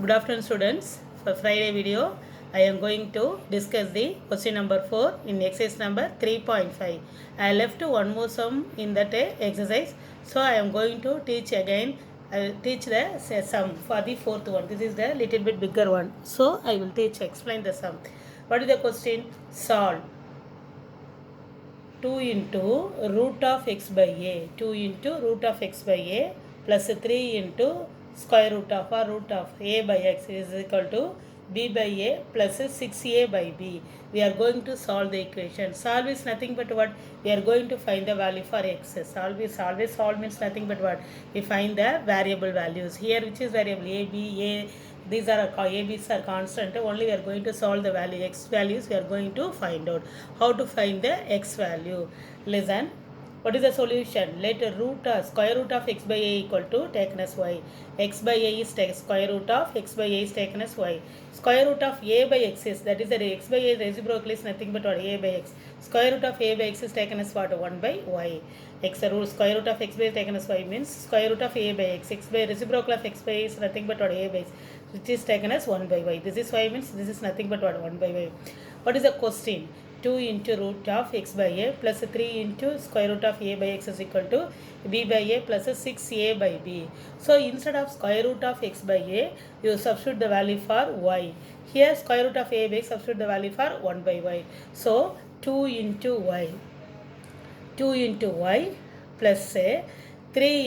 Good afternoon students. For Friday video, I am going to discuss the question number 4 in exercise number 3.5. I left one more sum in that exercise. So I am going to teach again. I will teach the sum for the fourth one. This is the little bit bigger one. So I will explain the sum. What is the question? Solve 2 into root of x by a. 2 into root of x by a plus 3 into square root of or root of a by x is equal to b by a plus 6a by b. We are going to solve the equation. Solve is nothing but what? We are going to find the value for x. Solve is always solve means nothing but what? We find the variable values. Here which is variable a, b, a. These are ab's are constant. Only we are going to solve the value x values. We are going to find out how to find the x value. Listen. What is the solution? Let square root of x by a equal to taken as y. X by a is square root of x by a is taken as y. Square root of a by x is, that is the x by a reciprocal is nothing but what? A by x. Square root of a by x is taken as what? 1 by y. Square root of x by is taken as y means square root of a by x. X by reciprocal of x by a is nothing but what? A by x, which is taken as 1 by y. This is y means this is nothing but what? 1 by y. What is the question? 2 into root of x by a plus 3 into square root of a by x is equal to b by a plus 6a by b. So instead of square root of x by a, you substitute the value for y. Here square root of a by x, substitute the value for 1 by y. So 2 into y. 2 into y plus 3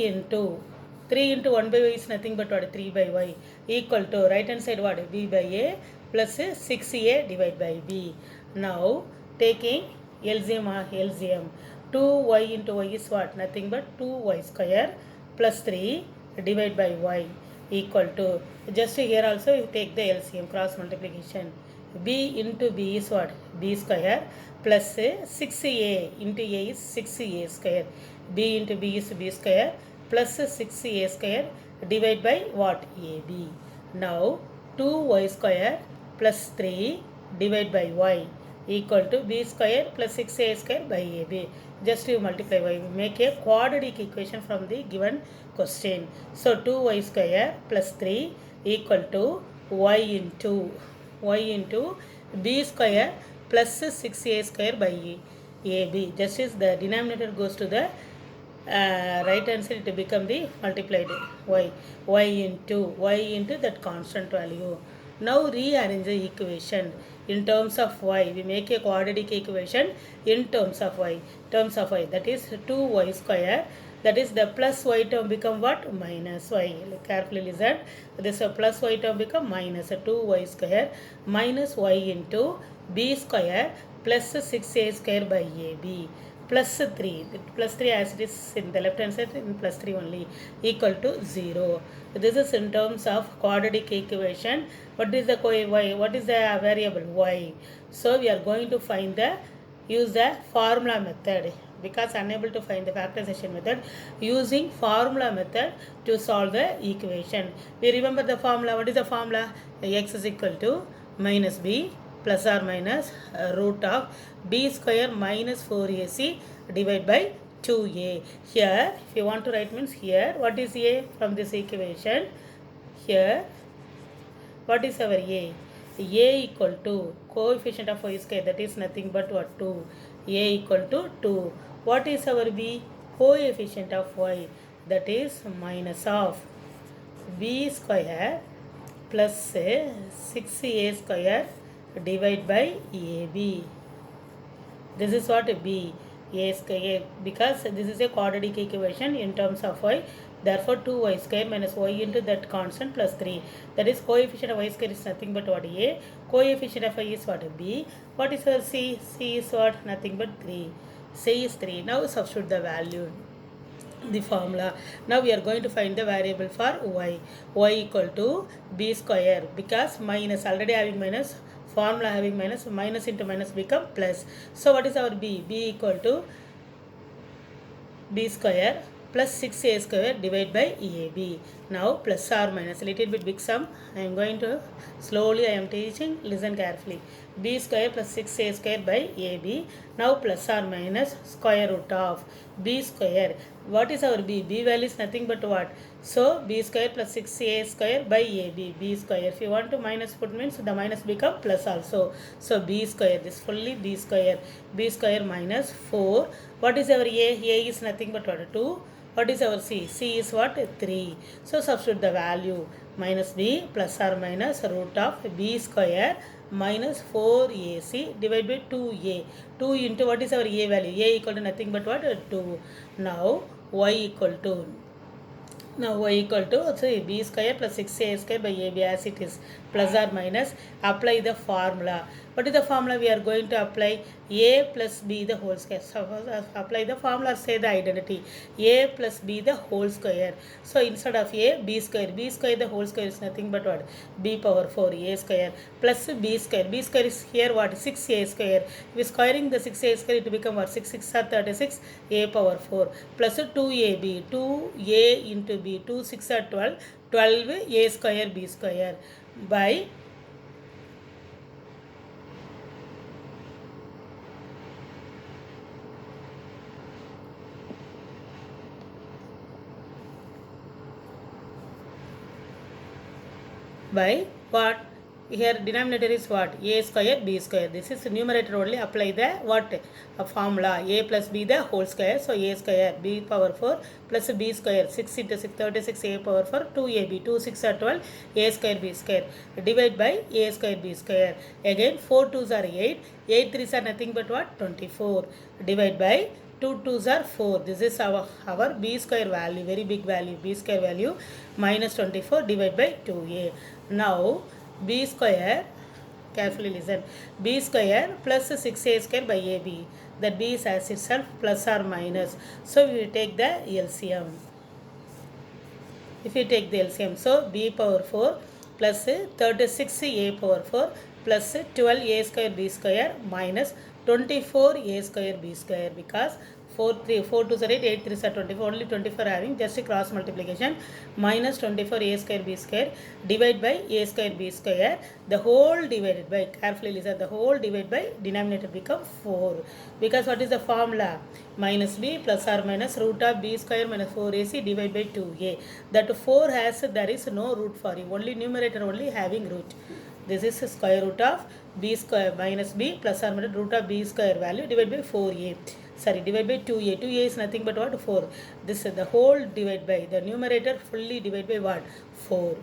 into 1 by y is nothing but what? 3 by y equal to right hand side what? b by a plus 6a divided by b. Now taking LCM 2y into y is what? Nothing but 2y square plus 3 divided by y equal to, just here also you take the LCM, cross multiplication. B into b is what? B square plus 6a into a is 6a square. B into b is b square plus 6a square divided by what? AB. Now 2y square plus 3 divided by y equal to b square plus 6a square by ab. Just you multiply y. Make a quadratic equation from the given question. So 2y square plus 3 equal to y into b square plus 6a square by ab. Just as the denominator goes to the right hand side, it become the multiplied y into that constant value. Now rearrange the equation in terms of y. We make a quadratic equation in terms of y. That is 2y square. That is the plus y term become what? Minus y. Carefully listen. This plus y term become minus 2y square minus y into b square plus 6a square by ab plus 3. Plus 3 as it is in the left hand side, in plus 3 only, equal to 0. This is in terms of quadratic equation. What is the y? What is the variable? Y. So we are going to find use the formula method. Because unable to find the factorization method, using formula method to solve the equation. We remember the formula. What is the formula? X is equal to minus b plus or minus root of b square minus 4ac divided by 2a. Here, if you want to write means here, what is a from this equation? Here, what is our a? A equal to coefficient of y square, that is nothing but what? 2. A equal to 2. What is our b? Coefficient of y, that is minus of b square plus 6a square divided by ab. This is what? B. A square, because this is a quadratic equation in terms of y. Therefore 2y square minus y into that constant plus 3. That is coefficient of y square is nothing but what? A. Coefficient of y is what? B. What is our c? C is what? Nothing but 3. C is 3. Now substitute the value, the formula. Now we are going to find the variable for y. Y equal to b square, because minus, already having minus, formula having minus, minus into minus become plus. So what is our b? B equal to b square plus 6a square divided by ab. Now plus or minus, a little bit big sum. I am going to slowly, I am teaching, listen carefully. B square plus 6a square by ab. Now plus or minus square root of b square What is our b? B value is nothing but what? So b square plus 6a square by ab. B square. If you want to minus put means the minus become plus also. So b square. This fully b square. B square minus 4. What is our a? A is nothing but what? 2. What is our c? C is what? 3. So substitute the value. Minus b plus or minus root of b square minus 4ac divided by 2a. 2 into what is our a value? A equal to nothing but what? 2. Now y equal to so b square plus 6a square by ab as it is, plus or minus, apply the formula. What is the formula we are going to apply? A plus b the whole square. So apply the formula, say the identity. A plus b the whole square. So instead of a, b square. B square the whole square is nothing but what? B power 4 a square plus b square. B square is here what? 6a square. If squaring the 6a square, it will become what? 6 6 are 36, a power 4 plus 2ab. 2a into b. 2 6 are 12. 12 a square b square by what? Here denominator is what? A square b square. This is numerator only. Apply the what? A formula. A plus b the whole square. So a square b power 4 plus b square. 6 into 6 36 a power 4 2ab. 2 6 are 12 a square b square. Divide by a square b square. Again 4 2s are 8. 8 3s are nothing but what? 24. Divide by 2 2s are 4. This is our b square value, very big value. B square value minus 24 divided by 2a. Now b square, carefully listen, b square plus 6a square by ab. That b is as itself plus or minus. So we will take the LCM. If you take the LCM, so b power 4 plus 36a power 4 plus 12a square b square minus 24a square b square, because 4 2 are 8, 8 3 are 24, only 24 having, just a cross multiplication, minus 24a square b square divide by a square b square, the whole divided by, carefully listen, the whole divided by denominator become 4, because what is the formula? Minus b plus or minus root of b square minus 4ac divided by 2a. That 4 has, there is no root for you, only numerator only having root. This is square root of b square minus b plus or minus root of b square value divided by 4a. Sorry, divided by 2a. 2a is nothing but what? 4. This is the whole divided by, the numerator fully divided by what? 4.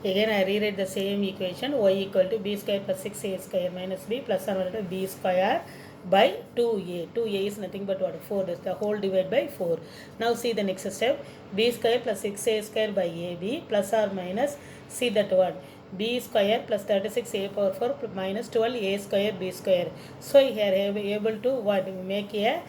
Again I rewrite the same equation. Y equal to b square plus 6a square minus b plus or minus b square by 2a. 2a is nothing but what? 4. That's the whole divided by 4. Now see the next step. B square plus 6a square by ab plus or minus, see that one, b square plus 36a power 4 minus 12a square b square. So here I am able to what? Make a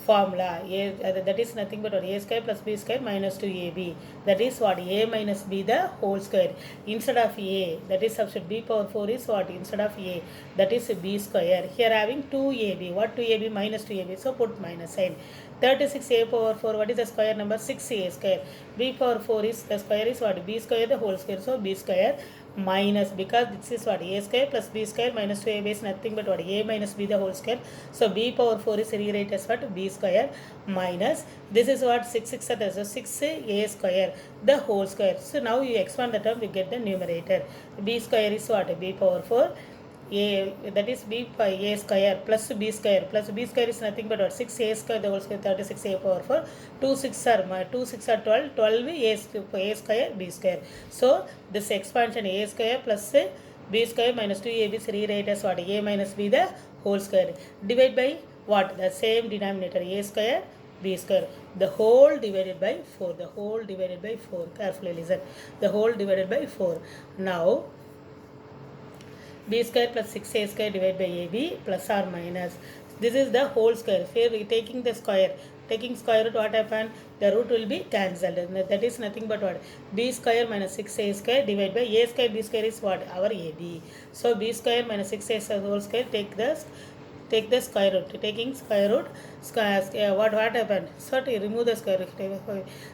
formula. That is nothing but what? A square plus b square minus 2ab. That is what? A minus b the whole square. Instead of a, that is substitute b power 4 is what? Instead of a, that is b square. Here having 2ab. What? 2ab minus 2ab. So put minus sign. 36a power 4, what is the square number? 6a square. B power 4 is, the square is what? B square the whole square. So b square minus, because this is what? A square plus b square minus 2ab is nothing but what? A minus b the whole square. So b power 4 is rewrite as what? B square minus, this is what? 6 6 that is, so 6a square the whole square. So now you expand the term, you get the numerator. B square is what? B power 4 a, that is b by a square plus b square, plus b square is nothing but what? 6a square the whole square, 36a power 4, 2 6 are 12, 12 a square b square. So this expansion a square plus b square minus 2ab is rewrite as what? A minus b the whole square. Divide by what? The same denominator, a square b square, the whole divided by 4, the whole divided by 4. Carefully listen, the whole divided by 4. Now b square plus 6a square divided by ab plus or minus, this is the whole square. Here we taking the square, taking square root, what happened? The root will be cancelled. That is nothing but what? B square minus 6a square divided by a square b square is what? Our ab. So b square minus 6a whole square, take the square root. Taking square root, What happened? So to remove the square root,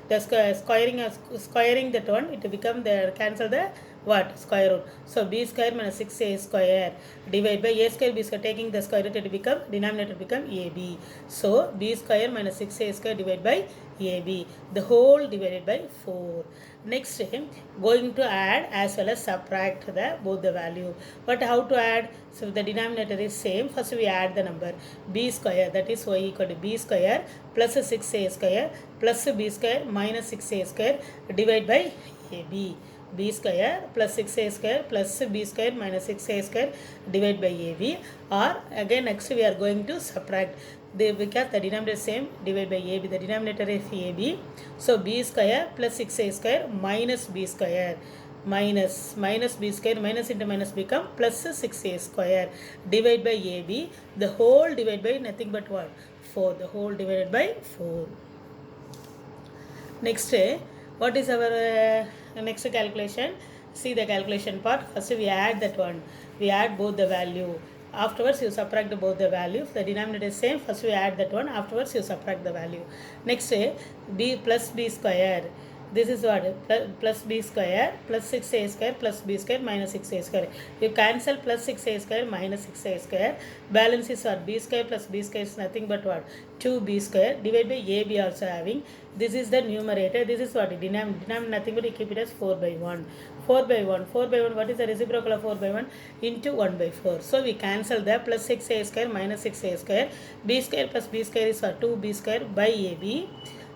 the squaring that one, it become the cancel the what square root. So b square minus 6a square divided by a square b square, taking the square root, it become denominator become ab. So b square minus 6a square divided by ab, the whole divided by 4. Next going to add as well as subtract the both the value. But how to add? So the denominator is same. First we add the number b square, that is y equal to b square plus 6a square plus b square minus 6a square divided by ab. B square plus 6a square plus b square minus 6a square divided by ab. Or again next we are going to subtract, because the denominator is same, divide by ab, the denominator is ab. So b square plus 6a square minus b square minus b square, minus into minus become plus 6a square divided by ab, the whole divided by nothing but what 4, the whole divided by 4. Next what is our next calculation? See the calculation part. First we add that one, we add both the value, afterwards you subtract both the value. If the denominator is same, first we add that one, afterwards you subtract the value. Next b plus b square, this is what plus b square plus 6a square plus b square minus 6a square. You cancel plus 6a square minus 6a square, balance is what b square plus b square is nothing but what 2b square divided by ab also having. This is the numerator, this is what denominator nothing but you keep it as 4 by 1. 4 by 1, 4 by 1, what is the reciprocal of 4 by 1? Into 1 by 4. So we cancel the plus 6a square minus 6a square. B square plus b square is what 2b square by ab.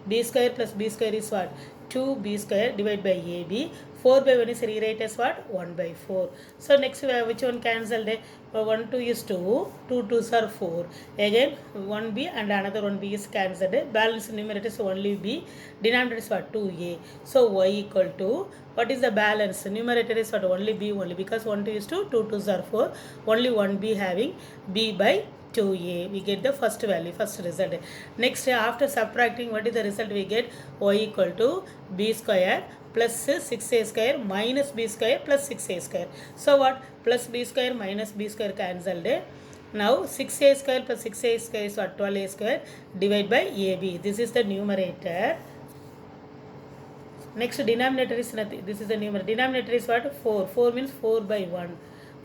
B square plus b square is what 2b square divided by ab. 4 by 1 is rewrite as what 1 by 4. So next which one cancelled? 1 2 is 2, 2 2s are 4. Again 1b and another 1b is cancelled. Balance numerator is only b, denominator is what 2a. So y equal to, what is the balance? Numerator is what only b only, because 1 2 is 2, 2 2s are 4, only 1b having b by 2a. We get the first value, first result. Next after subtracting, what is the result? We get y equal to b square plus 6a square minus b square plus 6a square. So what? Plus b square minus b square cancelled. Now 6a square plus 6a square is what 12a square divided by ab. This is the numerator. Next denominator is nothing, this is the numerator. Denominator is what 4. 4 means 4 by 1.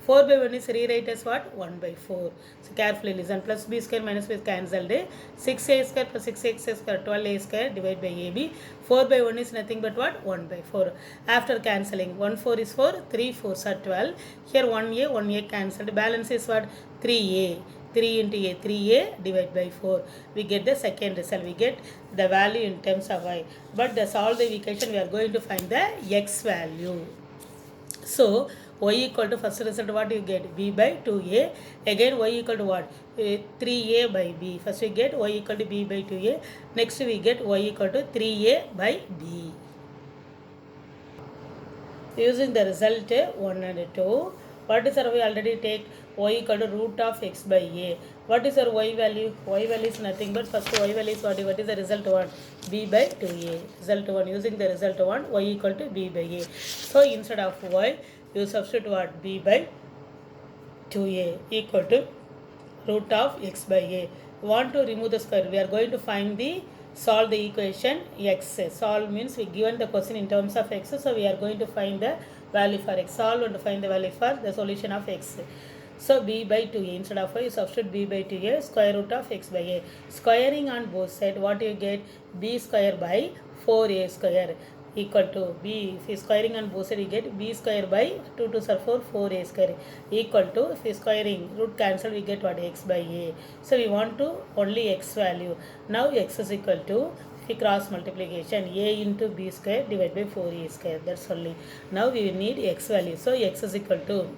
4 by 1 is rewrite as what 1 by 4. So carefully listen. Plus b square minus b cancelled. 6a square plus 6a square 12a square divided by ab. 4 by 1 is nothing but what 1 by 4. After cancelling, 1 4 is 4, 3 4s are 12. Here 1a cancelled. Balance is what 3a. 3 into a, 3a divided by 4. We get the second result. We get the value in terms of y. But to solve the equation, we are going to find the x value. So y equal to, first result what you get? B by 2a. Again y equal to what? 3a by b. First we get y equal to b by 2a. Next we get y equal to 3a by b. Using the result 1 and 2. What is our, we already take y equal to root of x by a. What is our y value? Y value is nothing but first y value is what is the result 1? B by 2a. Result 1. Using the result 1, y equal to b by a. So instead of y, you substitute what? B by 2a equal to root of x by a. Want to remove the square? We are going to find the, solve the equation x. Solve means we given the question in terms of x, so we are going to find the value for x. Solve and find the value for the solution of x. So b by 2a, instead of y, you substitute b by 2a, square root of x by a. Squaring on both sides, what you get? B square by 4a square equal to b. If you squaring on both sides, you get b square by 2 2s are 4, 4a square equal to, if you squaring root cancel, we get what? X by a. So we want to only x value. Now x is equal to, if we cross multiplication, a into b square divided by 4a square. That's only. Now we need x value. So x is equal to,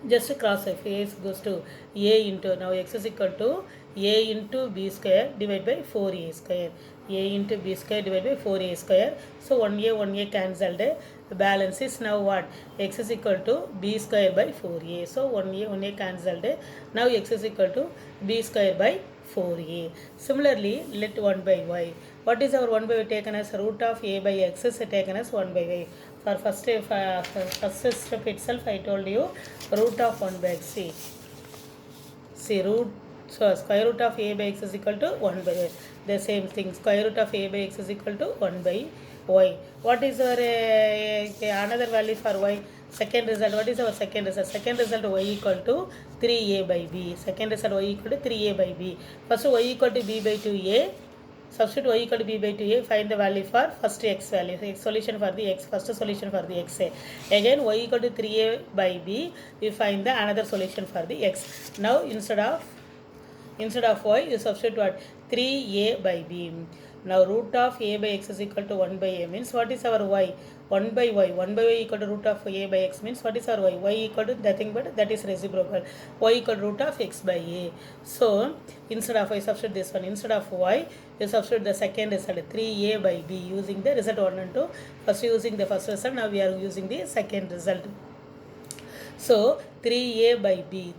just cross, if a goes to a into, now x is equal to a into b square divided by 4a square. A into b square divided by 4a square. So 1a cancelled. The balance is now what? X is equal to b square by 4a. So 1a cancelled. Now x is equal to b square by 4a. Similarly, let 1 by y. What is our 1 by y taken as? Root of a by x is taken as 1 by y. For first step itself, I told you root of 1 by x. See root So square root of a by x is equal to 1 by y. The same thing, square root of a by x is equal to 1 by y. What is our another value for y? Second result, what is our second result? Second result y equal to 3a by b. Second result y equal to 3a by b. First y equal to b by 2a. Substitute y equal to b by 2a. Find the value for first x value. Solution for the x. First solution for the x. Again y equal to 3a by b. We find the another solution for the x. Now instead of y, you substitute what? 3a by b. Now root of a by x is equal to 1 by a means what is our y? 1 by y. 1 by y equal to root of a by x means what is our y? Y equal to nothing but that is reciprocal. Y equal to root of x by a. So instead of y, substitute this one. Instead of y, you substitute the second result 3a by b using the result 1 and 2. First using the first result, now we are using the second result. So 3a by b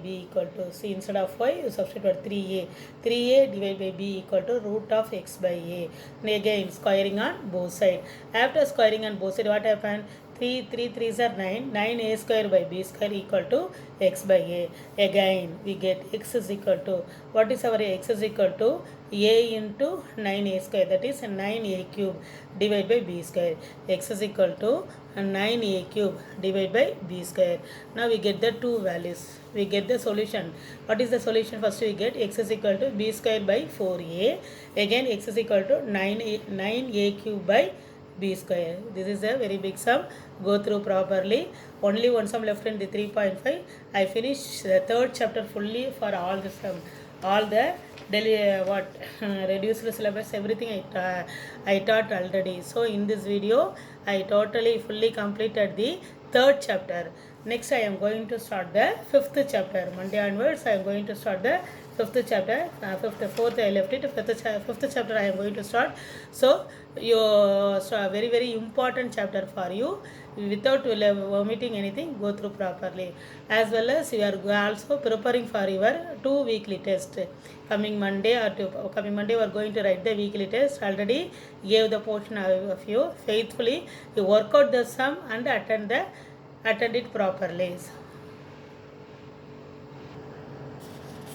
equal to, see instead of y you substitute 3a divided by b equal to root of x by a. And again squaring on both sides. After squaring on both sides, what happened? 3 3s are 9, 9a square by b square equal to x by a. Again we get x is equal to, what is our x is equal to a into 9a square, that is 9a cube divided by b square. X is equal to 9a cube divided by b square. Now we get the two values. We get the solution. What is the solution? First we get x is equal to b square by 4a. Again x is equal to 9a cube by b square. This is a very big sum. Go through properly. Only one sum left in the 3.5. I finished the third chapter fully for all the sum. All the reduced syllabus, everything I taught already. So in this video I totally fully completed the third chapter. Next I am going to start the fifth chapter. Monday onwards I am going to start the fifth chapter. Fourth I left it. Fifth chapter I am going to start. So very very important chapter for you. Without omitting anything, go through properly. As well as you are also preparing for your 2 weekly test. Coming Monday we are going to write the weekly test. Already gave the portion of you. Faithfully you work out the sum and attend it properly.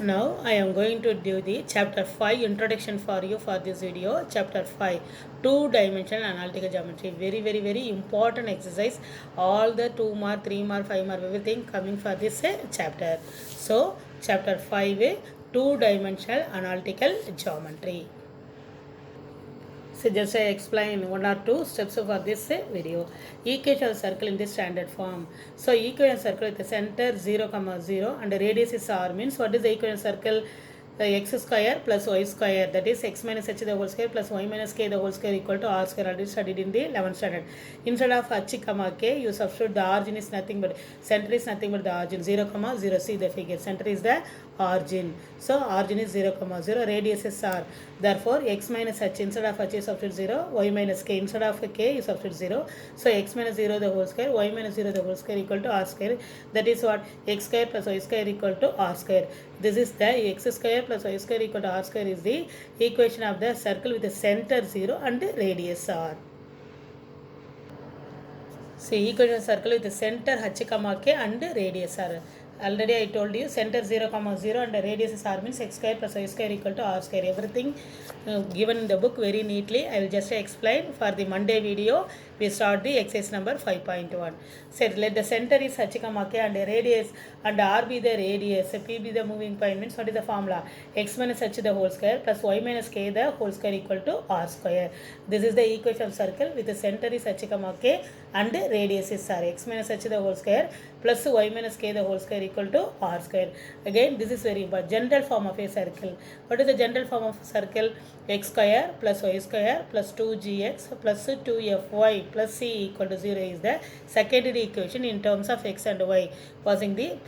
Now I am going to do the chapter 5 introduction for you for this video. Chapter 5, 2-dimensional analytical geometry. Very very very important exercise. All the 2 mark, 3 mark, 5 mark, everything coming for this chapter. So chapter 5, 2-dimensional analytical geometry. So just I explain 1 or 2 steps for this video. Equation of circle in the standard form. So equation circle with the center 0, 0 and the radius is r means what is the equation circle? X square plus y square, that is x minus h the whole square plus y minus k the whole square equal to r square. Already studied in the 11th standard. Instead of h comma k, you substitute the origin is nothing but, center is nothing but the origin 0, 0. See the figure, center is the origin. So origin is 0, 0, radius is r. Therefore x minus h, instead of h you substitute 0, y minus k, instead of k you substitute 0. So x minus 0 the whole square, y minus 0 the whole square equal to r square. That is what? X square plus y square equal to r square. This is the x square plus y square equal to r square is the equation of the circle with the center 0 and radius r. See, equation circle with the center h comma k and radius r. Already I told you center 0, 0 and the radius is r means x square plus y square equal to r square. Everything given in the book very neatly. I will just explain for the Monday video. We start the exercise number 5.1. Said let the center is h comma k and the radius and r be the radius, p be the moving point means what is the formula? X minus h the whole square plus y minus k the whole square equal to r square. This is the equation of circle with the center is h comma k and radius is r. X minus h the whole square plus y minus k the whole square equal to r square. Again this is very important. General form of a circle. What is the general form of a circle? X square plus y square plus 2gx plus 2fy plus c equal to 0 is the secondary equation in terms of x and y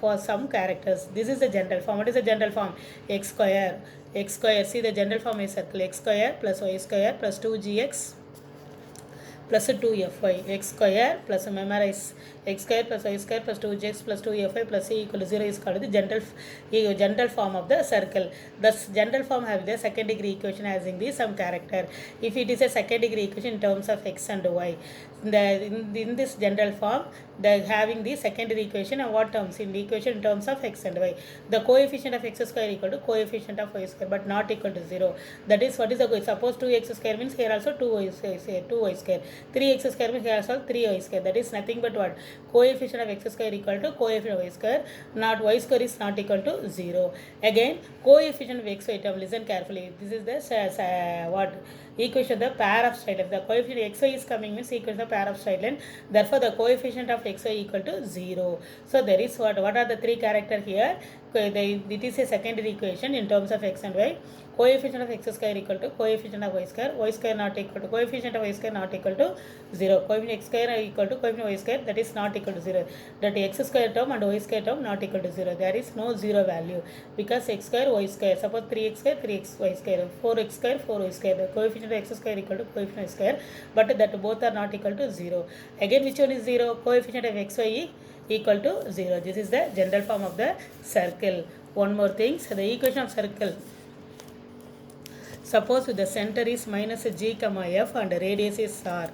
for some characters. This is the general form. What is the general form? X square. See the general form is circle. X square plus y square plus 2gx plus 2fy x square plus memorize x square plus y square plus 2x plus 2fy plus c equal to 0 is called the general form of the circle. Thus general form have the second degree equation having the some character. If it is a second degree equation in terms of x and y, in this general form the having the secondary equation and what terms in the equation in terms of x and y, the coefficient of x square equal to coefficient of y square but not equal to 0. That is what is the suppose 2x square means here also 2y square, 3x square means here also 3y square. That is nothing but what coefficient of x square equal to coefficient of y square, not y square is not equal to 0. Again coefficient of x y term, listen carefully, this is the what equation of the pair of straight lines. The coefficient xy is coming means equation of pair of straight line, therefore the coefficient of xy equal to 0. So there is what are the three character here. It is a secondary equation in terms of x and y. Coefficient of x square equal to coefficient of y square not equal to coefficient of y square not equal to 0. Coefficient x square equal to coefficient of y square, that is not equal to 0. That x square term and y square term not equal to 0. There is no 0 value because x square y square, suppose 3x square 3x y square, 4x square 4y square, the coefficient of x square equal to coefficient of y square, but that both are not equal to 0. Again which one is 0? Coefficient of xy equal to 0. This is the general form of the circle. One more thing, so the equation of circle, suppose the center is minus g comma f and radius is r.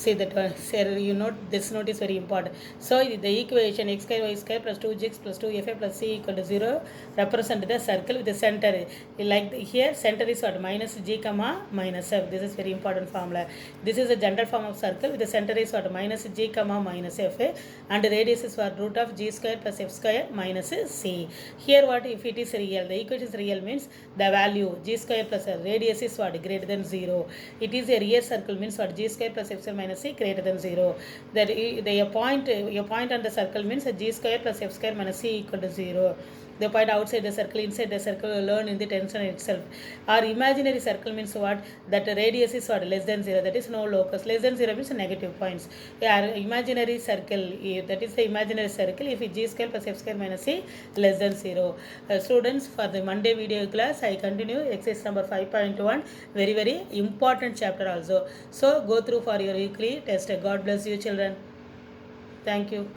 See that one, sir, you note this note is very important. So the equation x square y square plus 2x plus 2fa plus c equal to 0 represent the circle with the center. Like here center is what minus g comma minus f. This is very important formula. This is a general form of circle with the center is what minus g comma minus f and radius is what root of g square plus f square minus c. Here what if it is real, the equation is real means the value g square plus radius is what greater than 0. It is a real circle means what g square plus f square minus c greater than 0. That your point on the circle means g square plus f square minus c equal to 0. The point outside the circle, inside the circle will learn in the tension itself. Our imaginary circle means what? That radius is what? Less than 0. That is no locus. Less than 0 means negative points. Our imaginary circle, that is the imaginary circle if g square plus f square minus c less than 0. Students, for the Monday video class I continue exercise number 5.1, very important chapter also. So go through for your weekly test. God bless you children. Thank you.